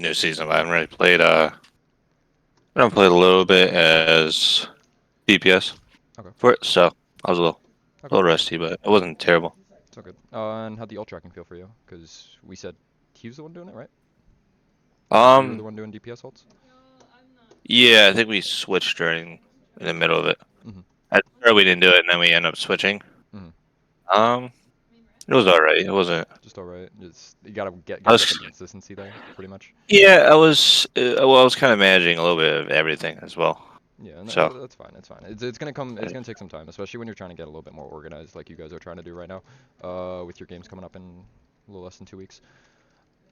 new season, but I haven't really played. I don't play a little bit as DPS Okay. for it, so I was a Okay. little rusty, but it wasn't terrible. It's all good. And how'd the ult tracking feel for you? Because we said he was the one doing it, right? You were the Um, one doing DPS ults? yeah, I think we switched during in the middle of it. Mm-hmm. At first we didn't do it, and then we ended up switching. Mm-hmm. Um, it was alright. It wasn't. Just alright. Just you gotta I get the was, consistency there, pretty much. yeah, I was. Well, I was kind of managing a little bit of everything as well. Yeah, and So, that's fine. It's fine. It's gonna come. It's gonna take some time, especially when you're trying to get a little bit more organized, like you guys are trying to do right now. With your games coming up in a little less than 2 weeks.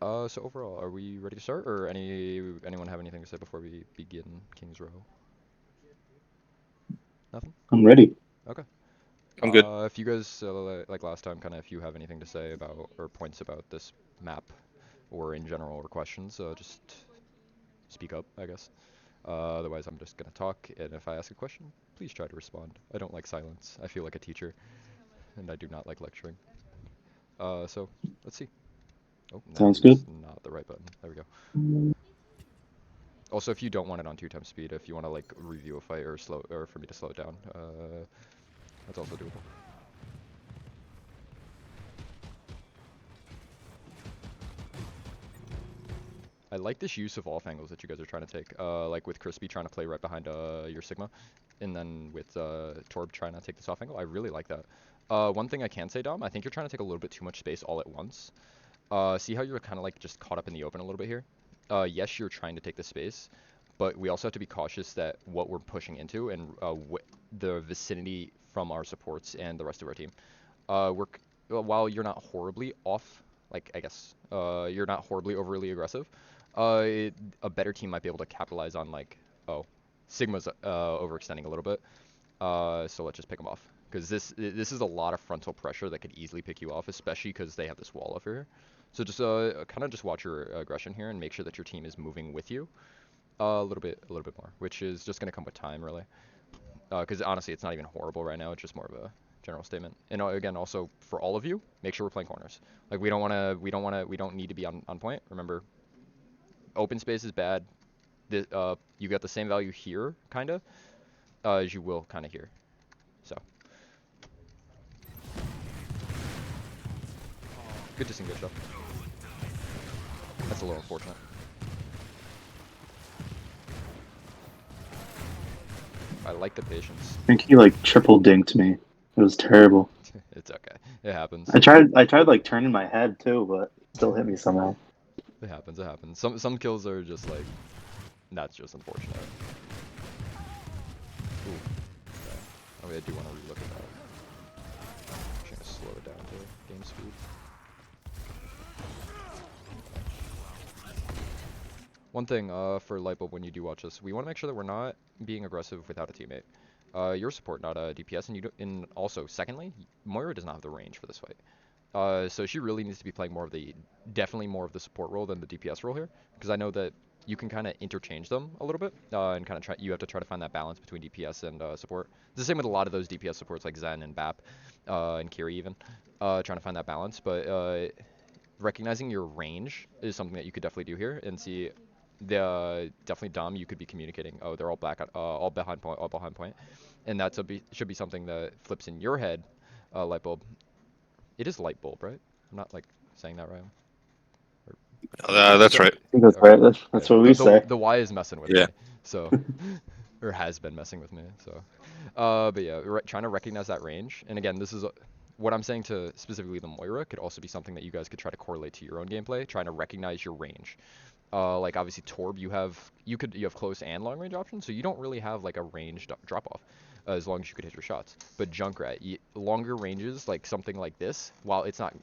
So overall, are we ready to start, or anyone have anything to say before we begin King's Row? Nothing. I'm ready. Okay. I'm good. If you guys like last time, kind of if you have anything to say about or points about this map, or in general, or questions, just speak up, I guess. Otherwise, I'm just gonna talk, and if I ask a question, please try to respond. I don't like silence. I feel like a teacher, and I do not like lecturing. So let's see. Oh, that Sounds is good. not the right button. There we go. Also, if you don't want it on 2 times speed, if you want to like review a fight or slow, or for me to slow it down, that's also doable. I like this use of off angles that you guys are trying to take. Like with Crispy trying to play right behind your Sigma, and then with Torb trying to take this off angle. I really like that. One thing I can say, Dom, I think you're trying to take a little bit too much space all at once. See how you're kind of like just caught up in the open a little bit here? Yes, you're trying to take the space, but we also have to be cautious that what we're pushing into and the vicinity from our supports and the rest of our team. While you're not horribly off, like I guess you're not horribly overly aggressive. A better team might be able to capitalize on like, oh, Sigma's overextending a little bit. So let's just pick them off because this is a lot of frontal pressure that could easily pick you off, especially because they have this wall over here. So just kind of just watch your aggression here and make sure that your team is moving with you a little bit more, which is just gonna come with time really. Because honestly, it's not even horrible right now. It's just more of a general statement. And again, also for all of you, make sure we're playing corners. Like we don't need to be on point. Remember, open space is bad. You got the same value here, kind of, as you will kind of here. So, good disengage though. That's a little unfortunate. I like the patience. I think he like triple dinked me. It was terrible. It's okay. It happens. I tried like turning my head too, but it still hit me somehow. It happens. It happens. Some kills are just like, that's just unfortunate. Ooh. Okay. I mean, I do want to relook at that. I'm just gonna slow it down to game speed. One thing for Lightbulb when you do watch this, we want to make sure that we're not being aggressive without a teammate. You're support, not a DPS, and you do, and also secondly, Moira does not have the range for this fight. So she really needs to be playing definitely more of the support role than the DPS role here, because I know that you can kind of interchange them a little bit, and kind of you have to try to find that balance between DPS and support. It's the same with a lot of those DPS supports like Zen and Bap, and Kiri even, trying to find that balance, but recognizing your range is something that you could definitely do here and see definitely Dom, you could be communicating. Oh, they're all back, all behind point, and should be something that flips in your head. Light bulb. It is light bulb, right? I'm not like saying that right. That's right. I think that's Okay. right. That's Yeah. what we say. The Y is messing with Yeah. me, so or has been messing with me. So, but yeah, trying to recognize that range. And again, this is what I'm saying to specifically the Moira could also be something that you guys could try to correlate to your own gameplay, trying to recognize your range. Like obviously Torb, you have close and long range options, so you don't really have like a range drop off, as long as you could hit your shots. But Junkrat, longer ranges, like something like this, while it's not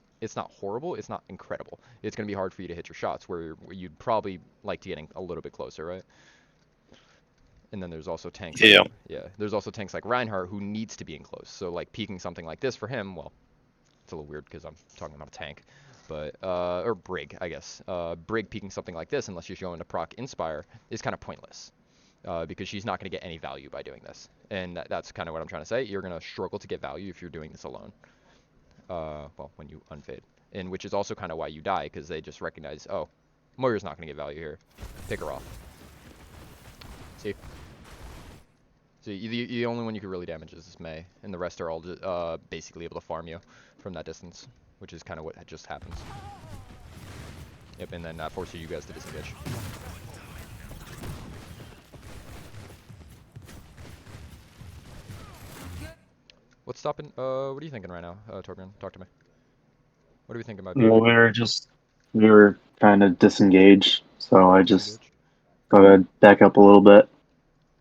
horrible, it's not incredible. It's gonna be hard for you to hit your shots, where you'd probably like to getting a little bit closer, right? And then there's also tanks Yeah. like there's also tanks like Reinhardt who needs to be in close. So like peeking something like this for him, well, it's a little weird because I'm talking about a tank, but or Brig, I guess. Brig peeking something like this, unless you're going to proc Inspire, is kind of pointless. Because she's not going to get any value by doing this, and that's kind of what I'm trying to say. You're going to struggle to get value if you're doing this alone. Well, when you unfade, and which is also kind of why you die, because they just recognize, oh, Moira's not gonna get value here. Pick her off. See? See, the only one you can really damage is this Mei, and the rest are all basically able to farm you from that distance, which is kind of what just happens. Yep, and then that forces you guys to disengage. What's stopping? What are you thinking right now, Torbjorn? Talk to me. What are we thinking about doing? Well, we were kind of disengaged, so I just thought I'd back up a little bit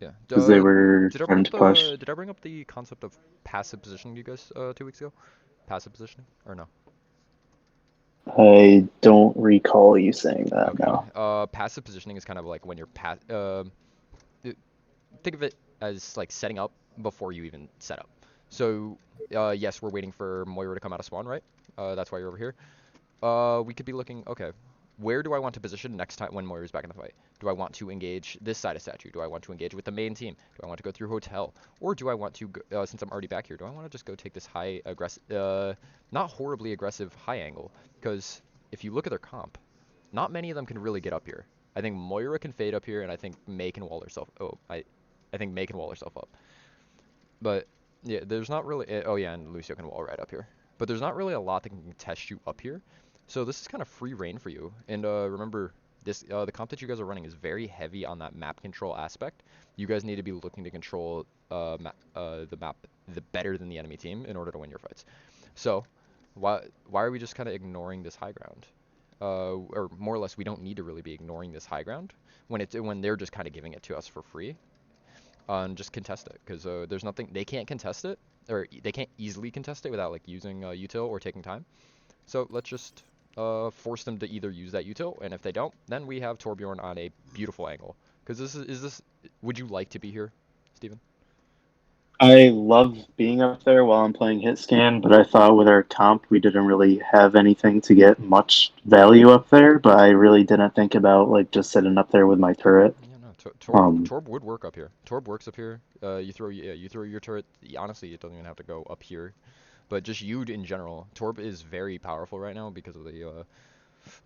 Yeah. because they were Did I trying bring to up push. did I bring up the concept of passive positioning to you guys 2 weeks ago? Passive positioning or no? I don't recall you saying that. Okay. No. Passive positioning is kind of like when you're think of it as like setting up before you even set up. So, yes, we're waiting for Moira to come out of spawn, right? That's why you're over here. We could be looking, okay, where do I want to position next time when Moira's back in the fight? Do I want to engage this side of statue? Do I want to engage with the main team? Do I want to go through hotel? Or do I want to, since I'm already back here, do I want to just go take this high aggressive, not horribly aggressive high angle? Because if you look at their comp, not many of them can really get up here. I think Moira can fade up here, and I think Mei can wall herself. I think Mei can wall herself up. But yeah, there's not really. Oh yeah, and Lucio can wall right up here. But there's not really a lot that can test you up here. So this is kind of free reign for you. And remember, this the comp that you guys are running is very heavy on that map control aspect. You guys need to be looking to control the map better than the enemy team in order to win your fights. So why are we just kind of ignoring this high ground? Or more or less, we don't need to really be ignoring this high ground when they're just kind of giving it to us for free. And just contest it, because there's nothing, they can't contest it, or they can't easily contest it without like using util or taking time. So let's just force them to either use that util, and if they don't, then we have Torbjorn on a beautiful angle. Because would you like to be here, Steven? I love being up there while I'm playing hit scan, but I thought with our comp we didn't really have anything to get much value up there. But I really didn't think about like just sitting up there with my turret. Yeah, no, Um, Torb would work up here. Torb works up here. You throw your turret. Honestly, it doesn't even have to go up here, but just Yud in general. Torb is very powerful right now because of the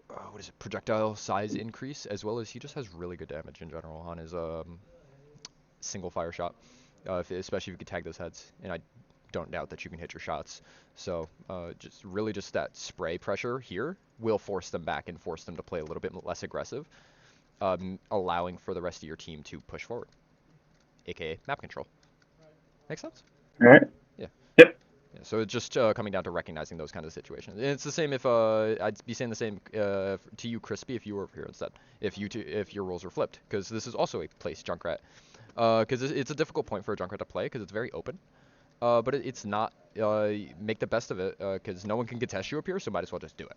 what is it, projectile size increase, as well as he just has really good damage in general on his single fire shot, especially if you could tag those heads, and I don't doubt that you can hit your shots. So just that spray pressure here will force them back and force them to play a little bit less aggressive, allowing for the rest of your team to push forward, aka map control. Make sense? all right. Yeah. Yep. Yeah, so it's just coming down to recognizing those kind of situations. And it's the same if I'd be saying the same to you, Crispy, if you were over here instead. If your roles were flipped, because this is also a place Junkrat. Because it's a difficult point for a Junkrat to play because it's very open. But it's not. Make the best of it because no one can contest you up here, so might as well just do it.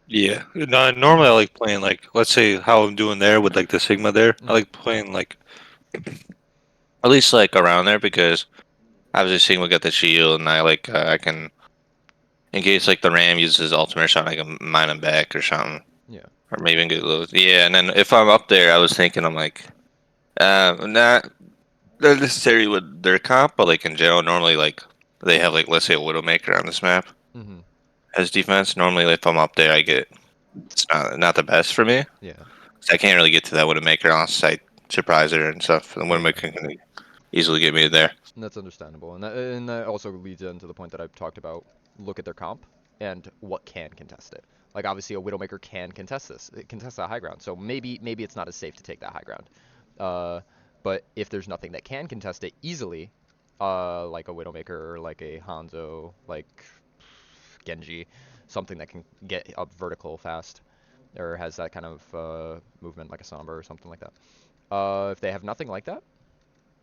Yeah. No, normally I like playing like, let's say how I'm doing there with like the Sigma there. I like playing like at least like around there because obviously Sigma got the shield and I can in case like the Ram uses his ultimate shot, I can mine him back or something. Yeah. Or maybe get low. Yeah, and then if I'm up there, I was thinking I'm like, not necessarily with their comp, but like in general, normally like they have like let's say a Widowmaker on this map Mm-hmm. as defense. Normally, if I'm up there, it's not the best for me. Yeah. So I can't really get to that Widowmaker unless I surprise her and stuff. And Widowmaker can easily get me there. And that's understandable, and that also leads into the point that I've talked about. Look at their comp and what can contest it. Like obviously a Widowmaker can contest this. It contests that high ground. So maybe it's not as safe to take that high ground. But if there's nothing that can contest it easily, like a Widowmaker or like a Hanzo, like Genji, something that can get up vertical fast or has that kind of movement like a Sombra or something like that. If they have nothing like that,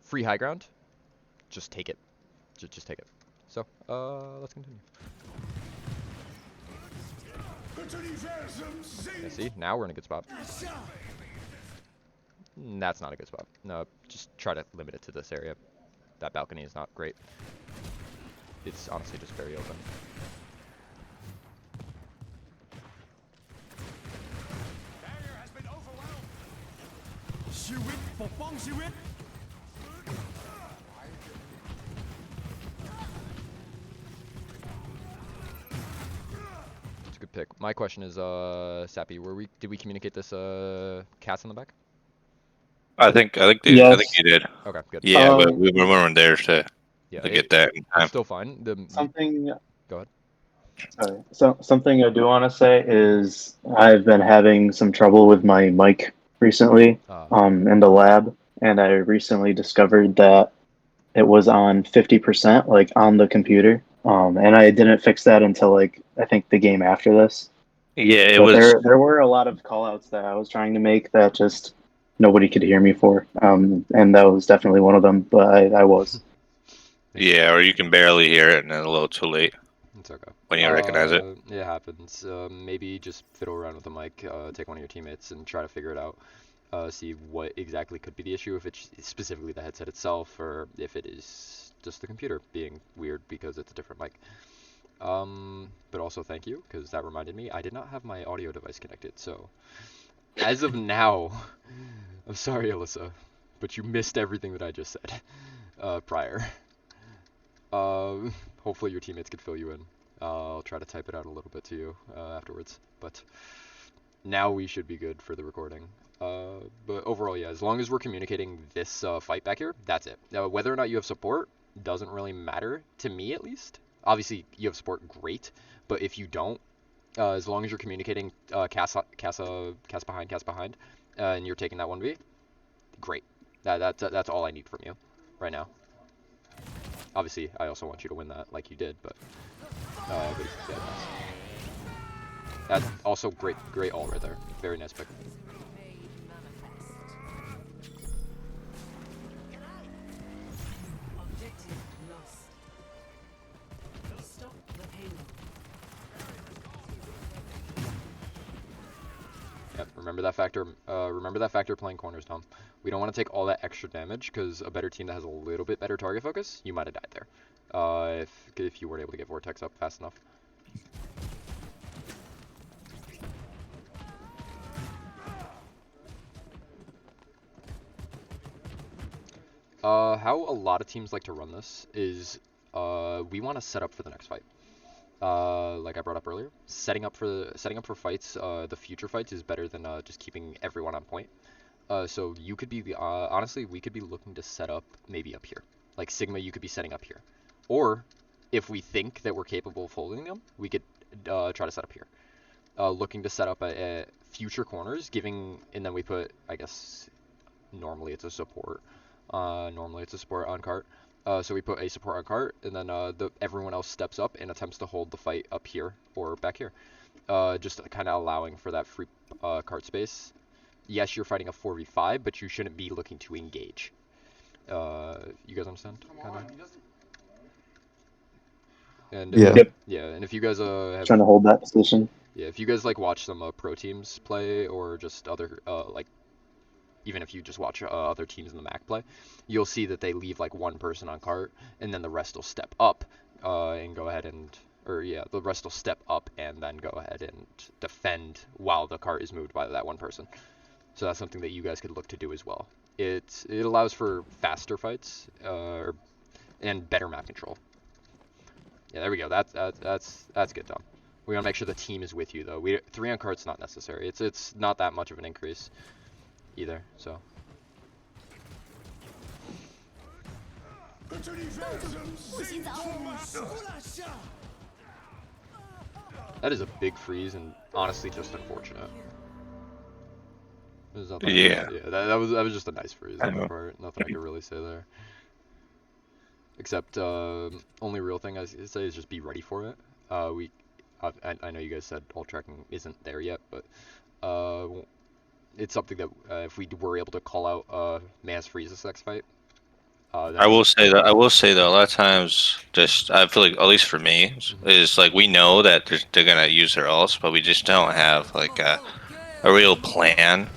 free high ground, just take it. Just take it. So, let's continue. Yeah, see, now we're in a good spot. That's not a good spot. No, just try to limit it to this area. That balcony is not great. It's honestly just very open. It's a good pick. My question is, Sappy, did we communicate this Cass in the back? I think Yes. you did. Okay, good. Yeah, Um, we weren't there Yeah, to get that in it's time. still fine. something Go ahead. Sorry. So something I do want to say is I've been having some trouble with my mic recently, in the lab, and I recently discovered that it was on 50%, like on the computer. And I didn't fix that until like I think the game after this. Yeah, it But was. there were a lot of call outs that I was trying to make that just nobody could hear me for. And that was definitely one of them, but I was. Thank you. Yeah, or you can barely hear it, and then a little too late It's okay. when you recognize it. It happens. Maybe just fiddle around with the mic, take one of your teammates, and try to figure it out. See what exactly could be the issue, if it's specifically the headset itself, or if it is just the computer being weird because it's a different mic. But also thank you, because that reminded me, I did not have my audio device connected, so as of now, I'm sorry, Alyssa, but you missed everything that I just said prior. Hopefully your teammates could fill you in. I'll try to type it out a little bit to you afterwards, but now we should be good for the recording. But overall, yeah, as long as we're communicating this fight back here, that's it. Now, whether or not you have support doesn't really matter, to me at least. Obviously, you have support, great, but if you don't, as long as you're communicating cast behind, and you're taking that 1v, great. That's all I need from you right now. Obviously, I also want you to win that like you did, but yeah, nice. That's also great ult right there. Very nice pick. Yep, remember that factor. Remember that factor playing corners, Tom. We don't want to take all that extra damage because a better team that has a little bit better target focus, you might have died there. If you weren't able to get Vortex up fast enough. How a lot of teams like to run this is we want to set up for the next fight. Like I brought up earlier, setting up for fights, the future fights is better than just keeping everyone on point. So you could be honestly, we could be looking to set up maybe up here, like Sigma. You could be setting up here, or if we think that we're capable of holding them, we could try to set up here. Looking to set up at future corners, and then we put, I guess, normally it's a support. Normally it's a support on cart. So we put a support on cart, and then everyone else steps up and attempts to hold the fight up here or back here. Just kind of allowing for that free cart space. Yes, you're fighting a 4v5, but you shouldn't be looking to engage. You guys understand? Kinda? And Yeah. Yep. yeah, and if you guys have, Trying to hold that position. yeah, if you guys like watch some pro teams play, or just other like, even if you just watch other teams in the MAC play, you'll see that they leave like one person on cart, and then the rest will step up and go ahead and, or yeah, the rest will step up and then go ahead and defend while the cart is moved by that one person. So that's something that you guys could look to do as well. It allows for faster fights and better map control. Yeah, there we go. That's good, Tom. We want to make sure the team is with you, though. 3 on cart's not necessary. It's not that much of an increase either. So. That is a big freeze, and honestly just unfortunate. Yeah. Yeah, that was just a nice freeze I on my know. part. Nothing I could really say there. Except only real thing I say is just be ready for it. I know you guys said ult tracking isn't there yet, but it's something that if we were able to call out mass freeze this next fight, I will say that a lot of times, just I feel like, at least for me, is like we know that they're gonna use their ults, but we just don't have like a real plan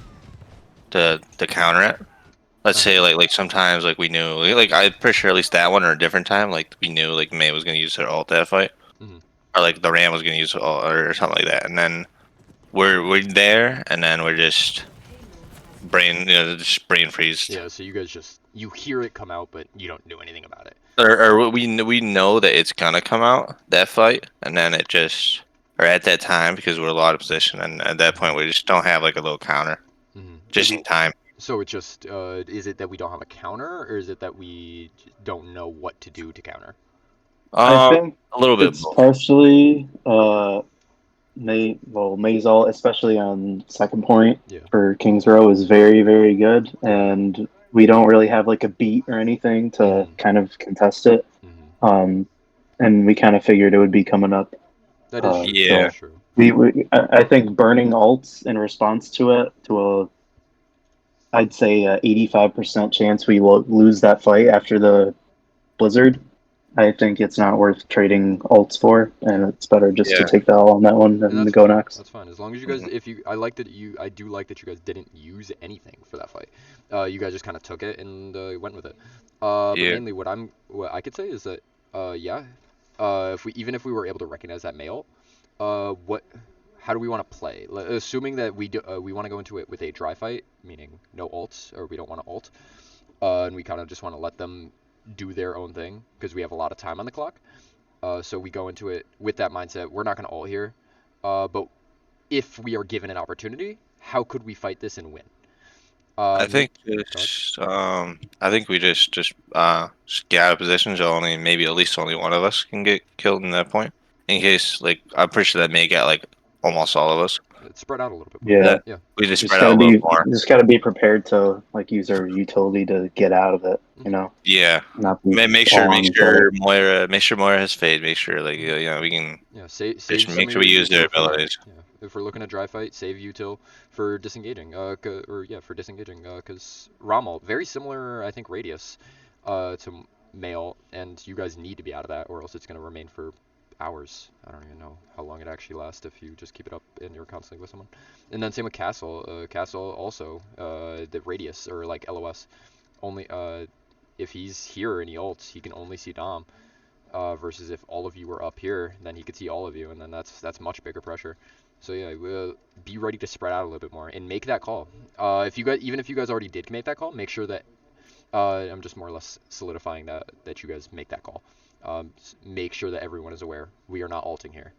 to counter it. Let's say like sometimes like we knew, like I'm pretty sure at least that one or a different time, like we knew like May was gonna use her ult that fight, or like the Ram was gonna use her ult or something like that, and then we're there, and then we're just brain freeze. Yeah, so you guys you hear it come out, but you don't do anything about it. Or we know that it's gonna come out that fight, and then it just or at that time because we're a lot of position, and at that point we just don't have like a little counter, just in time. So it's just, is it that we don't have a counter, or is it that we don't know what to do to counter? I think A little bit it's both. partially May's ult, especially on second point Yeah. for Kings Row, is very, very good, Yeah. and we don't really have like a beat or anything to kind of contest it. And we kind of figured it would be coming up. That is true. That Yeah, is true. I think burning ults in response to it I'd say 85% chance we will lose that fight after the blizzard. I think it's not worth trading ults for, and it's better just to yeah. take the L on that one And and that's go fine. next. That's fine. As long as you guys, Mhm. I do like that you guys didn't use anything for that fight. You guys just kind of took it and went with it. But Yeah, mainly what I could say is that, yeah, if we were able to recognize that male, what, how do we want to play? Assuming that we want to go into it with a dry fight, meaning no ults, or we don't want to ult, and we kind of just want to let them do their own thing because we have a lot of time on the clock. So we go into it with that mindset. We're not going to ult here, but if we are given an opportunity, how could we fight this and win? I Me. think Go ahead. I think we just get out of position so only maybe at least only one of us can get killed in that point. In case like I'm pretty sure that may get like almost all of us. Spread out a little bit more. Yeah, That Yeah. we just spread out a little more. just gotta be prepared to like use our utility to get out of it. You know, Yeah. not be Make all sure on each other. Make sure Moira has fade. Make sure like you know we can Yeah, save just some make of sure your we use their util for abilities. yeah. If we're looking at dry fight, save util for disengaging. Or yeah, for disengaging. Because Rommel, very similar, I think, radius, to male, and you guys need to be out of that, or else it's gonna remain for hours. I don't even know how long it actually lasts if you just keep it up and you're constantly with someone. And then same with Castle. Castle also, the radius or like LOS, only if he's here and he ults, he can only see Dom. Versus if all of you were up here, then he could see all of you, and then that's much bigger pressure. So yeah, be ready to spread out a little bit more and make that call. If you guys, even if you guys already did make that call, make sure that I'm just more or less solidifying that you guys make that call. Make sure that everyone is aware we are not alting here,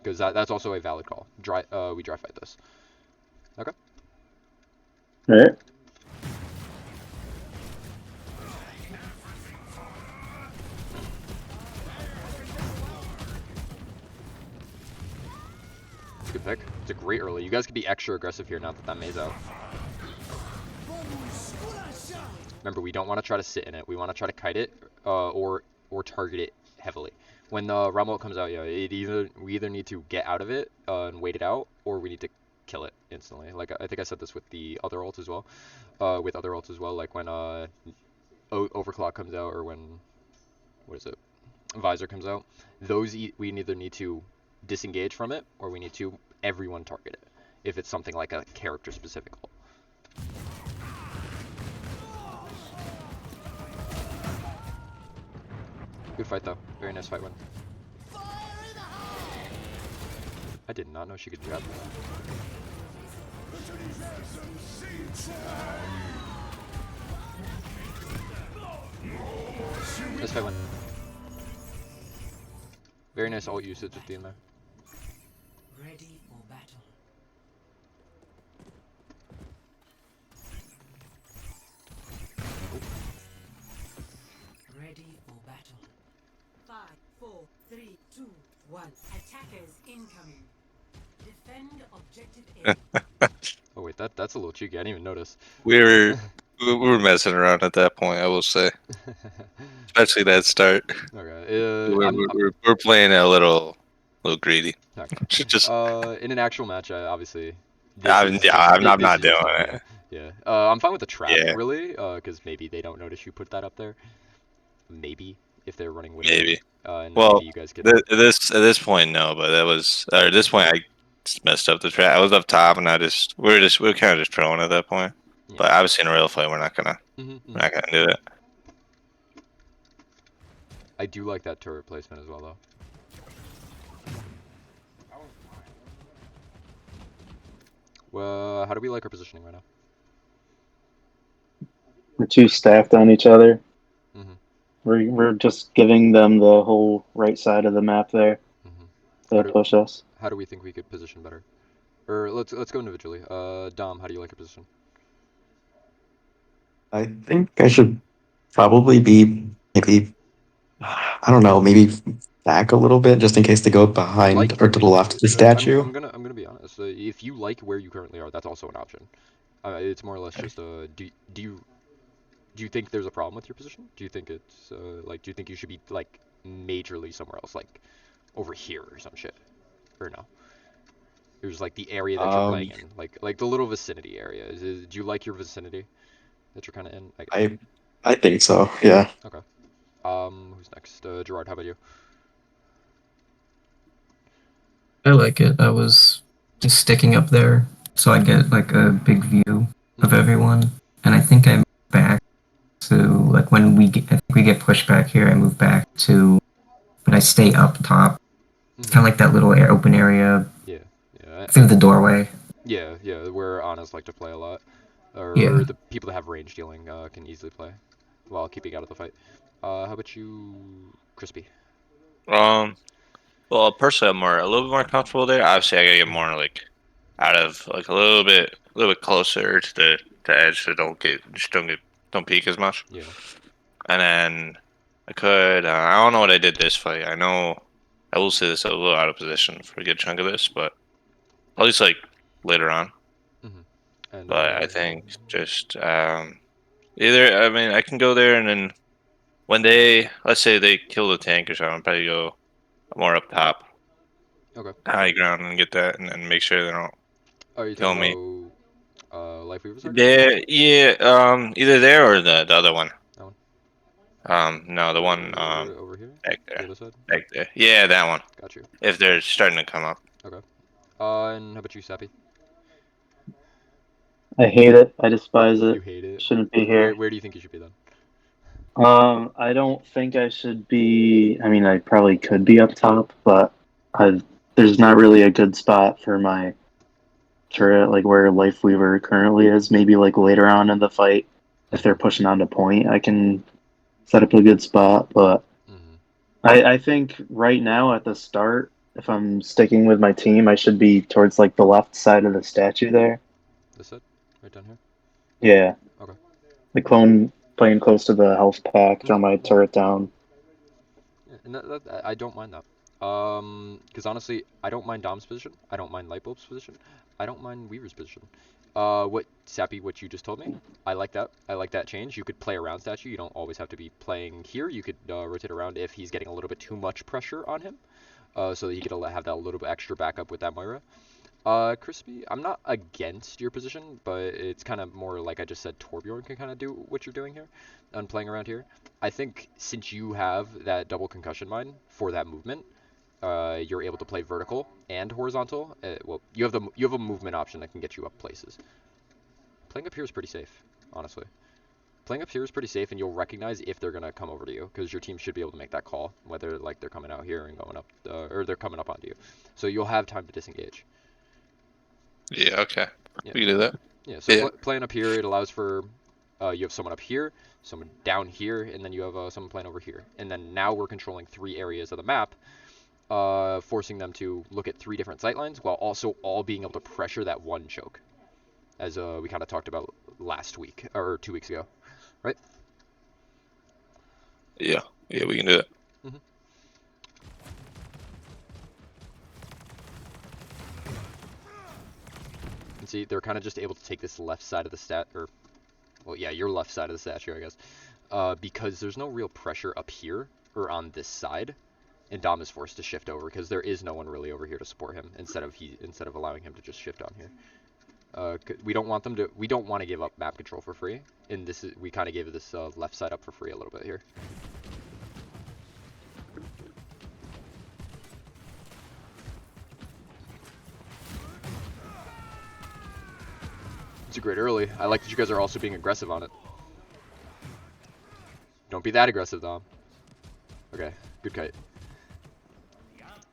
because that's also a valid call. We dry fight this. Okay. All right. It's a good pick. It's a great early. You guys could be extra aggressive here now that that May's out. Remember, we don't want to try to sit in it. We want to try to kite it, or target it heavily. When the Rumble comes out, yeah, we either need to get out of it and wait it out, or we need to kill it instantly. Like I think I said this with the other ult as well. With other ults as well, like when Overclock comes out, or when what is it, Visor comes out. We either need to disengage from it, or we need to everyone target it. If it's something like a character specific ult. Good fight though. Very nice fight win. I did not know she could jab. Nice fight win. Very nice ult usage at the end there. Ready for battle. Ready for battle. 5, 4, 3, 2, 1. Attackers incoming. Defend objective A. Oh wait, that's a little cheeky. I didn't even notice. We were we were messing around at that point. I will say, especially that start. Okay. We're playing a little greedy. Okay. Just In an actual match, obviously, this is I'm this not is your doing stuff. it. Yeah. Yeah. I'm fine with the trap, Yeah, really, because maybe they don't notice you put that up there. Maybe if they're running Widow, maybe. and then maybe Well, you guys can. at this point, no. But that was at this point, I just messed up the track. I was up top, and we were kind of just trolling at that point. Yeah. But obviously, in a real fight, we're not gonna do it. I do like that turret placement as well, though. Well, how do we like our positioning right now? We're too stacked on each other. Mm-hmm. We're just giving them the whole right side of the map there. Mm-hmm. to push us. How do we think we could position better? Or let's go individually. Dom, how do you like your position? I think I should probably be maybe, I don't know, maybe back a little bit just in case they go I behind like or to the left of the statue. I'm gonna be honest. If you like where you currently are, that's also an option. It's more or less just do you think there's a problem with your position? Do you think it's like do you think you should be like majorly somewhere else, like over here or some shit, or no? There's like the area that you're Um, playing in, like the little vicinity area. Do you like your vicinity that you're kind of in? Like, I think so. Yeah. okay. Who's next? Gerard, how about you? I like it. I was just sticking up there so I get like a big view of everyone. And I think I moved back to like when I think we get pushed back here, I move back to but I stay up top. It's kind of like that little open area Yeah, yeah, through the doorway. yeah. Where Anas like to play a lot, or Yeah. the people that have range dealing can easily play while keeping out of the fight. How about you, Crispy? Well, personally, I'm a little bit more comfortable there. Obviously, I gotta get more like out of like a little bit closer to the edge, so don't peek as much. Yeah. And then I don't know what I did this fight. I know I will say this a little out of position for a good chunk of this, but at least like later on. And But I think just either I mean I can go there and then when let's say they kill the tank or something, I'll probably go more up top, okay. high ground, and get that, and then make sure they don't Are you kill talking me. about Life Weaver's Arc? There, yeah, either there or the other one. That one. No, the one Over here? back The there, other side? back there. Yeah, that one. Got you. If they're starting to come up. Okay. And how about you, Sappy? I hate it. I despise You it. hate it? Shouldn't be here. Where do you think you should be then? I don't think I should be. I mean, I probably could be up top, but there's not really a good spot for my turret, like where Lifeweaver currently is. Maybe like later on in the fight, if they're pushing on to point, I can set up a good spot. But I think right now at the start, if I'm sticking with my team, I should be towards like the left side of the statue there. This side? Right down here? Yeah. Okay. The clone playing close to the health pack, throw my turret down. Yeah, and I don't mind that. Because honestly, I don't mind Dom's position. I don't mind Lightbulb's position. I don't mind Weaver's position. What you just told me, I like that. I like that change. You could play around statue. You don't always have to be playing here. You could rotate around if he's getting a little bit too much pressure on him, so that he could have that little bit extra backup with that Moira. Crispy, I'm not against your position, but it's kind of more like I just said, Torbjorn can kind of do what you're doing here and playing around here. I think since you have that double concussion mine for that movement, you're able to play vertical and horizontal. Well, you have a movement option that can get you up places. Playing up here is pretty safe, honestly. Playing up here is pretty safe, and you'll recognize if they're gonna come over to you, because your team should be able to make that call, whether like they're coming out here and going up, or they're coming up onto you. So you'll have time to disengage. Yeah. Okay. Yeah. We can do that. Yeah. So Yeah. playing up here, it allows for you have someone up here, someone down here, and then you have someone playing over here. And then now we're controlling 3 areas of the map, forcing them to look at 3 different sightlines while also all being able to pressure that one choke, as we kind of talked about last week or 2 weeks ago, right? Yeah. Yeah, we can do that. And see, they're kind of just able to take this left side of the well, yeah, your left side of the statue, I guess, because there's no real pressure up here or on this side, and Dom is forced to shift over because there is no one really over here to support him instead of allowing him to just shift on here. We don't want to give up map control for free, and we kind of gave this left side up for free a little bit here. It's a great early. I like that you guys are also being aggressive on it. Don't be that aggressive, Dom. Okay, good kite.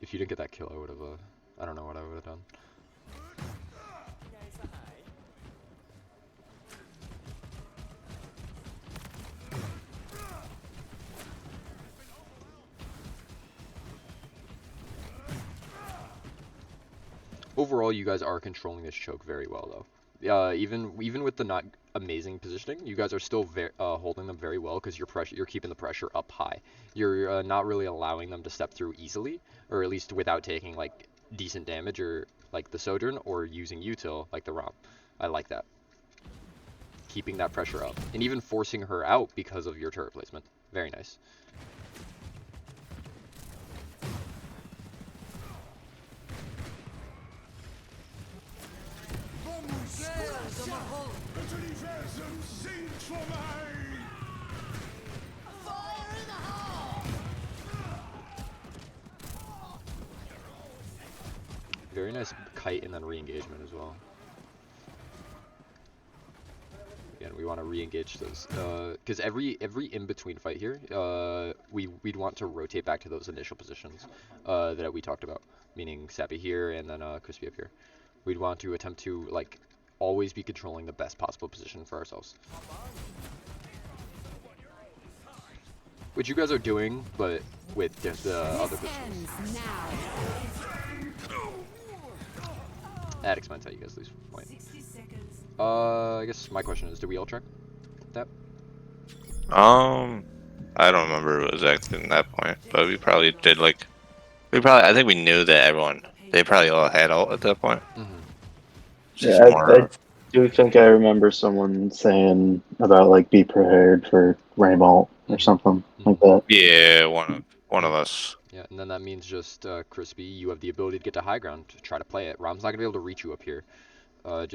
If you didn't get that kill, I would have, I don't know what I would have done. overall, you guys are controlling this choke very well, though. Even with the not amazing positioning, you guys are still holding them very well because you're keeping the pressure up high. You're not really allowing them to step through easily, or at least without taking like decent damage, or like the Sojourn, or using util like the Rom. I like that. Keeping that pressure up, and even forcing her out because of your turret placement. Very nice. Very nice kite and then re-engagement as well. Again, we want to re-engage those, because every in-between fight here, we'd want to rotate back to those initial positions that we talked about, meaning Sappy here and then Crispy up here. We'd want to attempt to like always be controlling the best possible position for ourselves, which you guys are doing, but with the other positions. That explains how you guys lose point. I guess my question is, do we all track that? I don't remember exactly in that point, but we probably did like I think we knew that they probably all had ult at that point. Mm-hmm. Just Yeah, more. I do think I remember someone saying about like be prepared for Rainbolt or something like that. Yeah, one of us. Yeah, and then that means just Crispy, you have the ability to get to high ground to try to play it. Rom's not gonna be able to reach you up here, or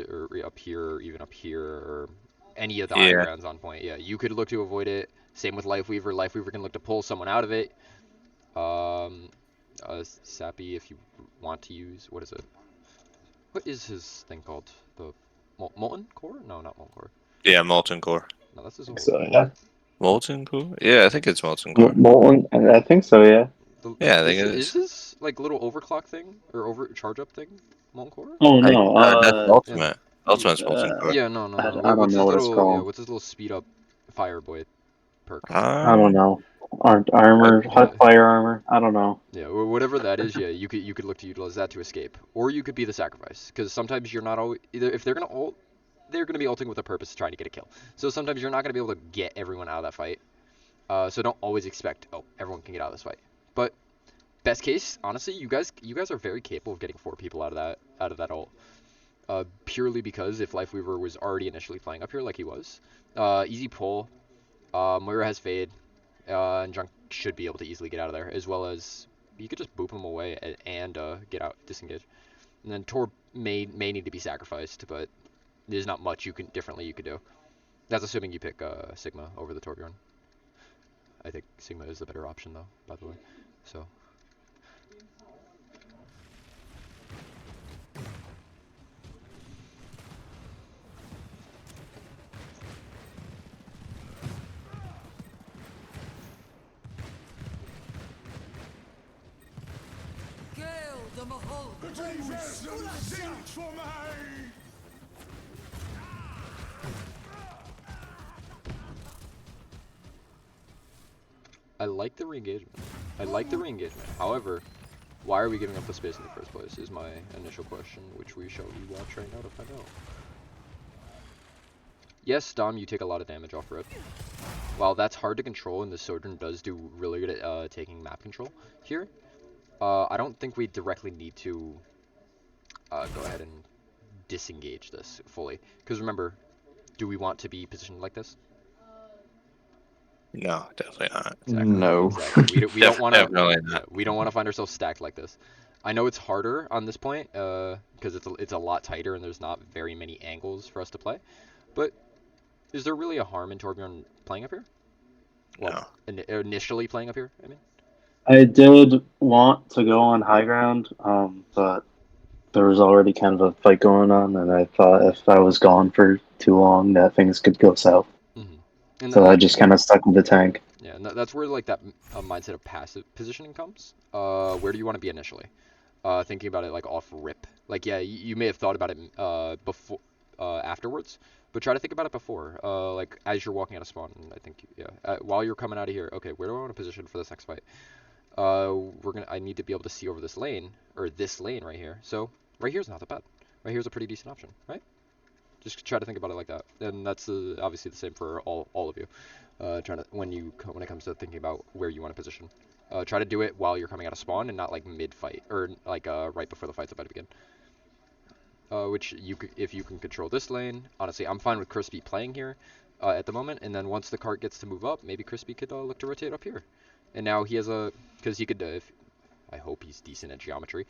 up here, or even up here, or any of the high Yeah. grounds on point. Yeah, you could look to avoid it. Same with Lifeweaver. Lifeweaver can look to pull someone out of it. Sappy, if you want to use, what is it? What is his thing called? The Molten Core? No, not Molten Core. Yeah, Molten Core. No, that's his old. So yeah, Molten Core? Yeah, I think it's Molten Core. Molten. I think so. Yeah. Yeah, I think it Is is. this like little overclock thing or over charge up thing Molten Core? Oh no. That's Yeah. Ultimate. Ultimate's Molten Core. Yeah, no. I don't What's know his what it's little called. what's his little speed up fire boy perk? I don't know. But Hot fire armor. I don't know. yeah, whatever that is, yeah, you could look to utilize that to escape, or you could be the sacrifice, because sometimes you're not always either. If they're gonna ult, they're gonna be ulting with a purpose of trying to get a kill. So sometimes you're not gonna be able to get everyone out of that fight. So don't always expect, oh, everyone can get out of this fight. But best case, honestly, you guys are very capable of getting 4 people out of that ult. Purely because if Lifeweaver was already initially playing up here like he was, easy pull. Moira has fade, and Junk should be able to easily get out of there, as well as you could just boop him away and get out, disengage. And then Torb may need to be sacrificed, but there's not much you could do. That's assuming you pick Sigma over the Torbjorn. I think Sigma is the better option, though, by the way. So. I like the re-engagement. However, why are we giving up the space in the first place is my initial question, which we shall rewatch right now to find out. Yes, Dom, you take a lot of damage off rip. While that's hard to control, and the Sojourn does do really good at taking map control here, I don't think we directly need to go ahead and disengage this fully. Because remember, do we want to be positioned like this? No, definitely not. Exactly. No. Exactly. We don't want to. Definitely not. We don't want to find ourselves stacked like this. I know it's harder on this point because it's a lot tighter and there's not very many angles for us to play. But is there really a harm in Torbjorn playing up here? Well, No. Initially playing up here, I mean. I did want to go on high ground, but there was already kind of a fight going on, and I thought if I was gone for too long, that things could go south. And So I just kind of stuck with the tank. Yeah, and that's where like that mindset of passive positioning comes. Where do you want to be initially? Thinking about it like off rip. Like yeah, you may have thought about it before, afterwards, but try to think about it before. Like as you're walking out of spawn. I think while you're coming out of here. Okay, where do I want to position for this next fight? I need to be able to see over this lane or this lane right here. So right here's not that bad. Right here's a pretty decent option, right? Just try to think about it like that, and that's obviously the same for all of you. Trying to when it comes to thinking about where you want to position, try to do it while you're coming out of spawn and not like mid fight or like right before the fight's about to begin. Which if you can control this lane, honestly, I'm fine with Crispy playing here at the moment, and then once the cart gets to move up, maybe Crispy could look to rotate up here. And now he has because he could, I hope he's decent at geometry.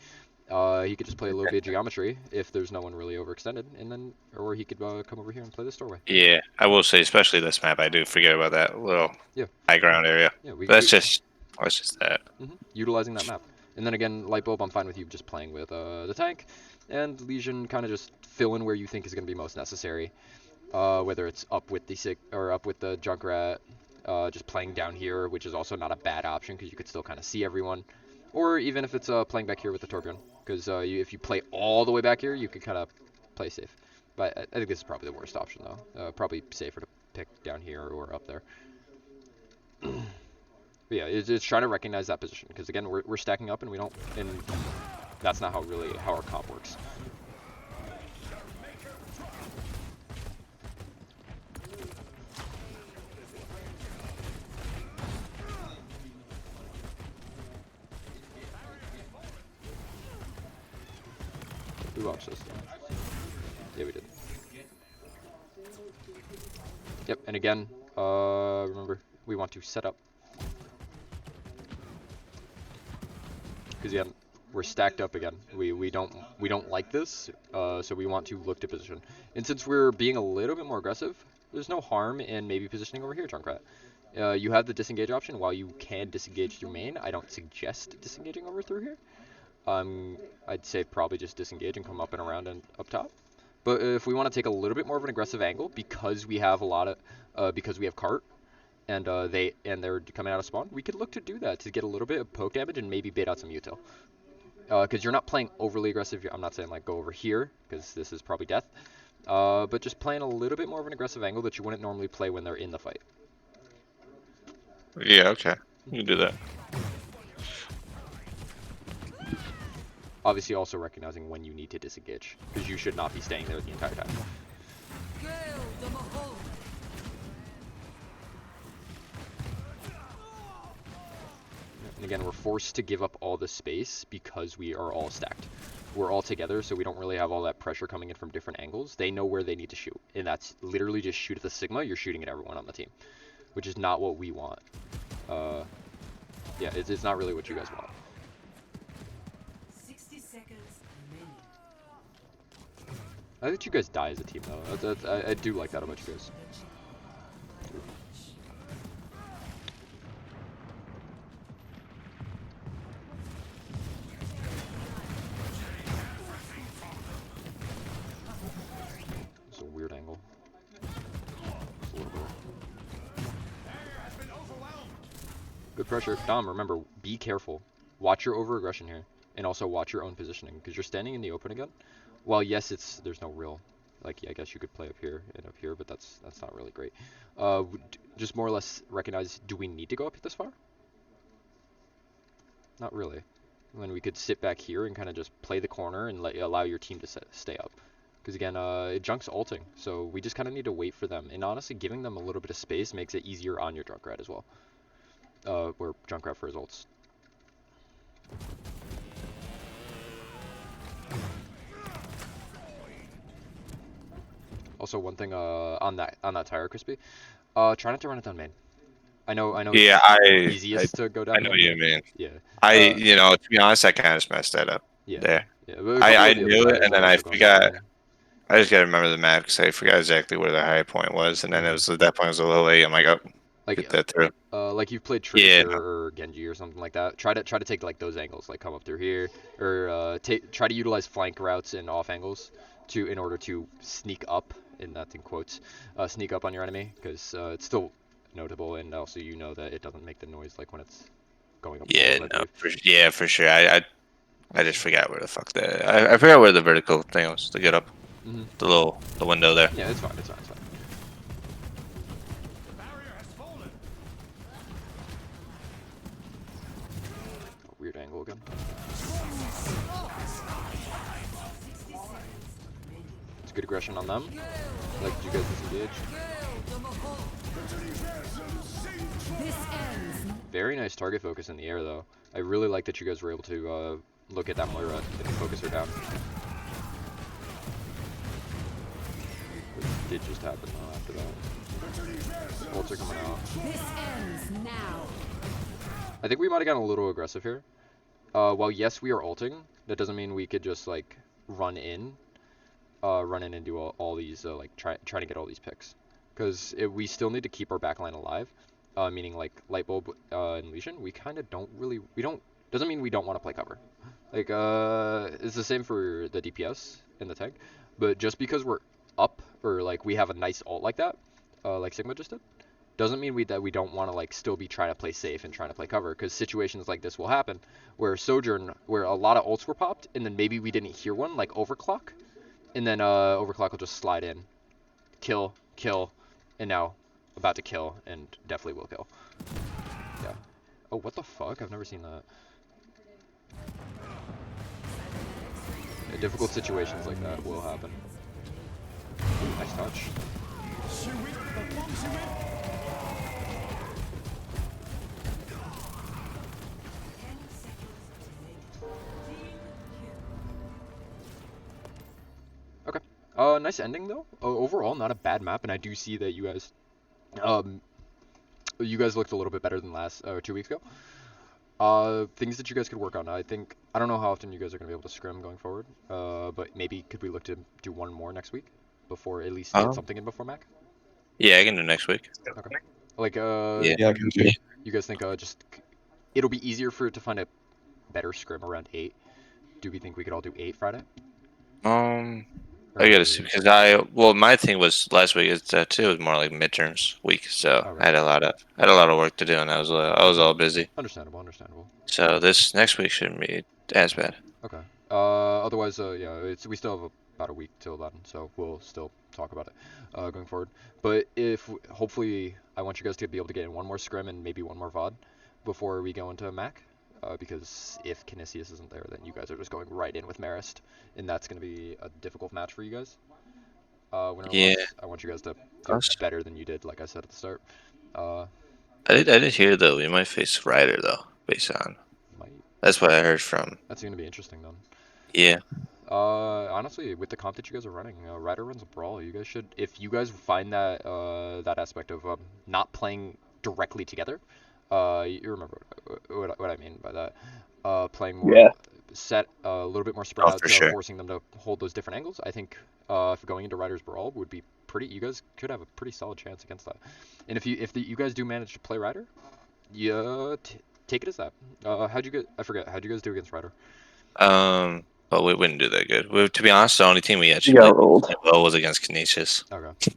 He could just play a little bit of geometry if there's no one really overextended, and then, or he could come over here and play this doorway. Yeah, I will say, especially this map, I do forget about that little high ground area. Yeah, that's just that. Utilizing that map. And then again, Lightbulb, I'm fine with you just playing with the tank, and Legion kind of just fill in where you think is going to be most necessary. Whether it's up with the Junkrat, just playing down here, which is also not a bad option because you could still kind of see everyone. Or even if it's playing back here with the Torbjorn, because if you play all the way back here, you can kind of play safe. But I think this is probably the worst option, though. Probably safer to pick down here or up there. But yeah, it's trying to recognize that position, because again, we're stacking up, and that's not how our comp works. We watched this. Yeah, we did. Yep, and again, remember, we want to set up. Because again, we're stacked up again. We don't like this, so we want to look to position. And since we're being a little bit more aggressive, there's no harm in maybe positioning over here, Junkrat. You have the disengage option. While you can disengage through main, I don't suggest disengaging over through here. I'd say probably just disengage and come up and around and up top. But if we want to take a little bit more of an aggressive angle, because we have because we have cart, and they're coming out of spawn, we could look to do that to get a little bit of poke damage and maybe bait out some util. Because you're not playing overly aggressive. I'm not saying like go over here, because this is probably death. But just playing a little bit more of an aggressive angle that you wouldn't normally play when they're in the fight. Yeah, okay. You can do that. Obviously also recognizing when you need to disengage, because you should not be staying there the entire time. And again, we're forced to give up all the space because we are all stacked. We're all together, so we don't really have all that pressure coming in from different angles. They know where they need to shoot, and that's literally just shoot at the Sigma. You're shooting at everyone on the team, which is not what we want. Yeah, it's not really what you guys want. 60 seconds remaining. I think you guys die as a team, though. I do like that about you guys. It's a weird angle. It's a little bit. Good pressure. Dom, remember, be careful. Watch your over-aggression here. And also watch your own positioning, because you're standing in the open again. Well, yes, there's no real, like, I guess you could play up here and up here, but that's not really great. Just more or less recognize, do we need to go up this far? Not really. When we could sit back here and kind of just play the corner and allow your team to stay up. Because again, Junk's ulting, so we just kind of need to wait for them. And honestly, giving them a little bit of space makes it easier on your Junkrat as well. Or Junkrat for his ults. Also, one thing on that tire, Crispy, try not to run it down main. I know. Yeah, it's easiest to go down. I know what you mean. Yeah. To be honest, I kind of just messed that up. Yeah. There. Yeah. I knew it, and then I forgot. I just gotta remember the map because I forgot exactly where the high point was, and then it was at that point it was a little late. I'm like, oh, get that through. Like you've played Tracer or Genji or something like that. Try to take like those angles, like come up through here, or try to utilize flank routes and off angles in order to sneak up, and that's in quotes, sneak up on your enemy, because it's still notable, and also you know that it doesn't make the noise like when it's going up. Yeah, for sure. I just forgot where the fuck that. I forgot where the vertical thing was to get up. The window there. Yeah, it's fine. Weird angle again. aggression on them. Like, did you guys disengage? Very nice target focus in the air, though. I really like that you guys were able to look at that Moira and focus her down. What did just happen, though, after that? Ults are coming out. This ends now. I think we might have gotten a little aggressive here. While yes, we are ulting, that doesn't mean we could just, like, run in and do all these, like, trying to get all these picks. Because we still need to keep our backline alive. Meaning like Lightbulb and Legion, we kind of don't really, doesn't mean we don't want to play cover. Like, it's the same for the DPS and the tank, but just because we're up, or like we have a nice ult like that, like Sigma just did, doesn't mean that we don't want to like still be trying to play safe and trying to play cover, because situations like this will happen, where Sojourn, where a lot of ults were popped, and then maybe we didn't hear one, like Overclock, and then Overclock will just slide in, kill, and now about to kill, and definitely will kill. Yeah. Oh, what the fuck? I've never seen that. Yeah, difficult situations like that will happen. Ooh, nice touch. Okay. Nice ending though. Overall, not a bad map, and I do see that you guys looked a little bit better than 2 weeks ago. Things that you guys could work on. I don't know how often you guys are gonna be able to scrim going forward. But maybe could we look to do one more next week before at least get something in before Mac? Yeah, I can do next week. Okay. Like Yeah, I can do. you guys think just it'll be easier for it to find a better scrim around 8? Do we think we could all do 8 Friday? I gotta see, because my thing was last week is that too, it was more like midterms week, so Okay. I had a lot of work to do, and I was all busy. Understandable. So this next week shouldn't be as bad. Okay. Otherwise, yeah, we still have about a week till then, so we'll still talk about it going forward. But hopefully, I want you guys to be able to get in one more scrim and maybe one more VOD before we go into Mac. Because if Canisius isn't there, then you guys are just going right in with Marist, and that's going to be a difficult match for you guys. Yeah. I want you guys to do better than you did, like I said at the start. I did hear though we might face Ryder though, based on. That's what I heard from. That's going to be interesting then. Yeah. Honestly, with the comp that you guys are running, Ryder runs a brawl. You guys should, if you guys find that that aspect of not playing directly together, you remember what I mean by that. Playing more set, a little bit more spread out, forcing them to hold those different angles. I think if going into Ryder's brawl would be pretty. You guys could have a pretty solid chance against that. And if you guys do manage to play Ryder, take it as that. How'd you guys do against Ryder? But we wouldn't do that good. To be honest, the only team we actually played well was against Canisius. Okay.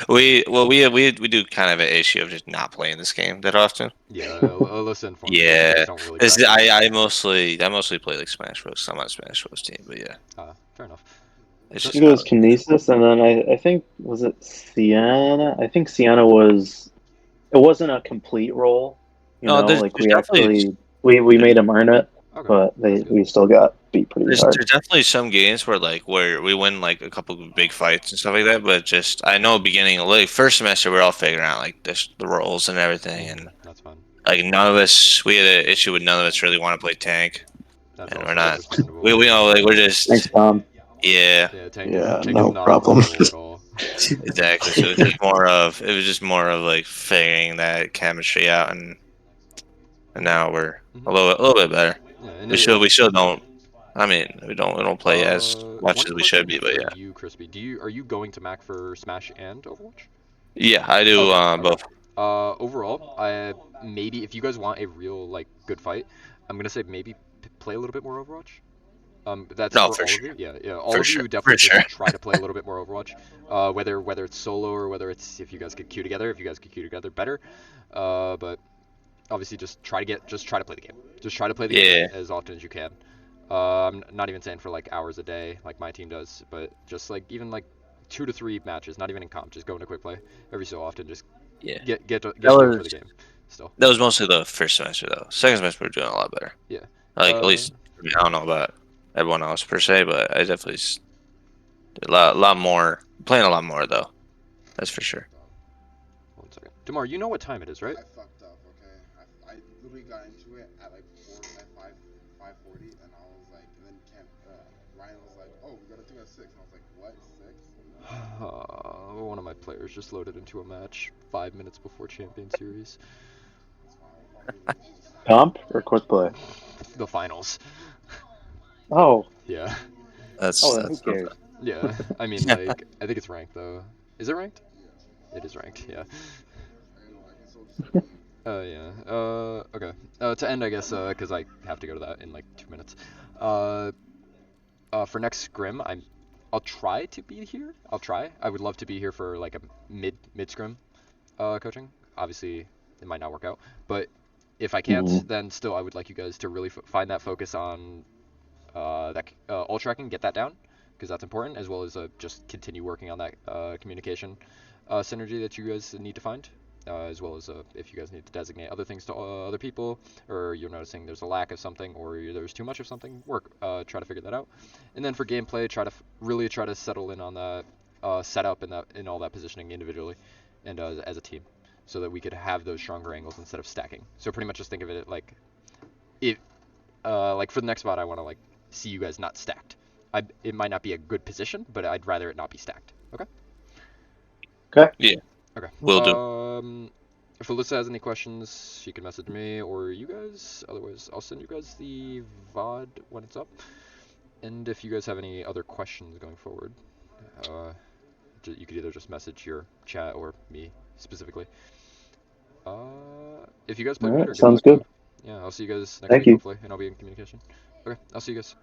we do kind of an issue of just not playing this game that often. Yeah, listen. Yeah, don't really I mostly play like Smash Bros. I'm on Smash Bros. Team, but yeah. Fair enough. I think it was Kinesis, and then I think, was it Sienna? I think Sienna was. It wasn't a complete roll. You know, like we made them earn it, but we still got beat pretty hard. There's definitely some games where we win like a couple of big fights and stuff like that, but just I know beginning like first semester we're all figuring out like the roles and everything, and that's fine. Like none of us, we had an issue with none of us really want to play tank, and we're not. We know like we're just. Thanks, Tom. Yeah. Tank no problem. at all. Exactly. So it was just more of like figuring that chemistry out, and now we're a little bit better. Yeah, we still don't. I mean, we don't play as much as we should be, but yeah. You, Crispy, are you going to Mac for Smash and Overwatch? Yeah, I do both. Overall, maybe if you guys want a real like good fight, I'm gonna say maybe play a little bit more Overwatch. That's for all of you. Yeah. All of you definitely should try to play a little bit more Overwatch. Whether it's solo or whether it's if you guys get queue together. If you guys get queue together, better. But obviously, just try to play the game. Just try to play the game as often as you can. I'm not even saying for like hours a day, like my team does, but just like even like 2 to 3 matches, not even in comp. Just go into quick play every so often. Just get for the game. Still. That was mostly the first semester though. Second semester we're doing a lot better. Yeah. Like at least I don't know about everyone else per se, but I definitely lot more. Playing a lot more though. That's for sure. 1 second. Demar, you know what time it is, right? I fucked up. Okay, I literally got into it at like 5:40, and I was like, and then Ryan was like, oh, we gotta do it at 6, and I was like, what, 6? One of my players just loaded into a match 5 minutes before Champion Series. Comp or quick play? The finals. Oh, Yeah. That's oh, then who that's cares? Yeah. I mean, like, I think it's ranked though. Is it ranked? It is ranked. Yeah. Yeah. Okay. To end, I guess, because I have to go to that in like 2 minutes. For next scrim, I'll try to be here. I'll try. I would love to be here for like a mid scrim, coaching. Obviously, it might not work out, but if I can't, Mhm. then still I would like you guys to really find that focus on that ult tracking, get that down, because that's important, as well as just continue working on that communication synergy that you guys need to find, as well as if you guys need to designate other things to other people, or you're noticing there's a lack of something, or there's too much of something, try to figure that out. And then for gameplay, really try to settle in on that setup and all that positioning individually and as a team, so that we could have those stronger angles instead of stacking. So pretty much just think of it like if like for the next spot, I want to like see you guys not stacked. It might not be a good position, but I'd rather it not be stacked. Okay. Okay. Yeah. Okay. Will do. If Alyssa has any questions, she can message me or you guys. Otherwise, I'll send you guys the VOD when it's up. And if you guys have any other questions going forward, you could either just message your chat or me specifically. If you guys play All good right, or good sounds luck good. though. Yeah, I'll see you guys next Thank week you. hopefully, and I'll be in communication. Okay, I'll see you guys.